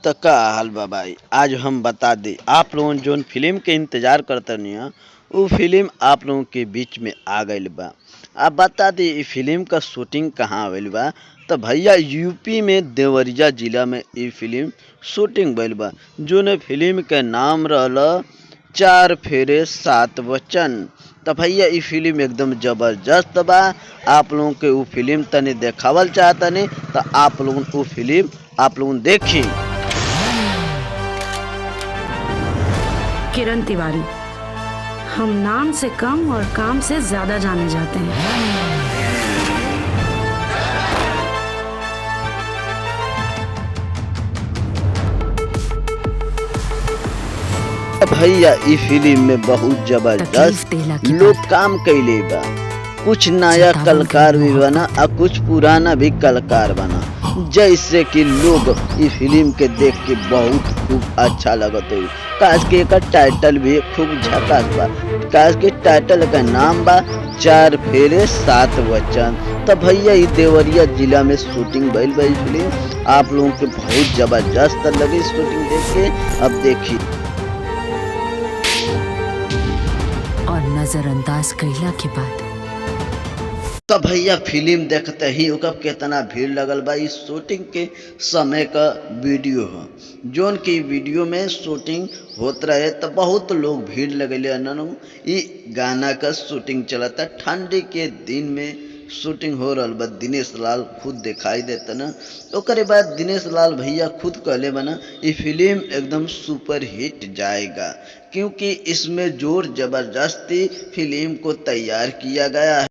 तो का हाल बा भाई। आज हम बता दी आप लोगन जोन फिल्म के इंतजार करतनी है वो फिल्म आप लोगों के बीच में आ गईल बा। आप बता दी ई फिल्म का शूटिंग कहाँ भइल बा। तो भैया यूपी में देवरिया जिला में ई फिल्म शूटिंग भइल बा। जोन फिल्म के नाम रहल चार फेरे सात वचन। तो भैया ई फिल्म एकदम जबरदस्त बा। आप लोगों के वो फिल्म तनी देखावल चाहतनी तो आप लोगन वो फिल्म आप लोगन देखी। किरण तिवारी, हम नाम से कम और काम से ज्यादा जाने जाते हैं। भैया ई फिल्म में बहुत जबरदस्त लोग काम कैले बा। कुछ नया कलाकार भी बना और कुछ पुराना भी कलाकार बना। जैसे कि लोग इस फिल्म के देख के बहुत खूब अच्छा लगत है। काश के एक टाइटल भी खूब झकास बा। काश के टाइटल का नाम बा चार फेरे सात वचन। तो भैया ये देवरिया जिला में शूटिंग भइल बा। फिल्म आप लोगों के बहुत जबरदस्त लगी शूटिंग देख के। अब देखिए और नजरअंदाज कैला के बाद तो भैया फिल्म देखते ही ओकर कितना भीड़ लगल बा। इस शूटिंग के समय का वीडियो है जोन की वीडियो में शूटिंग होत रहे तो बहुत लोग भीड़ लगेले। ये गाना का शूटिंग चलता ठंडी के दिन में शूटिंग हो रहा बा। दिनेश लाल खुद दिखाई देता ना। ओकरे बाद दिनेश लाल भैया खुद कहले बना ये फिल्म एकदम सुपर हिट जाएगा क्योंकि इसमें जोर जबरदस्ती फिल्म को तैयार किया गया है।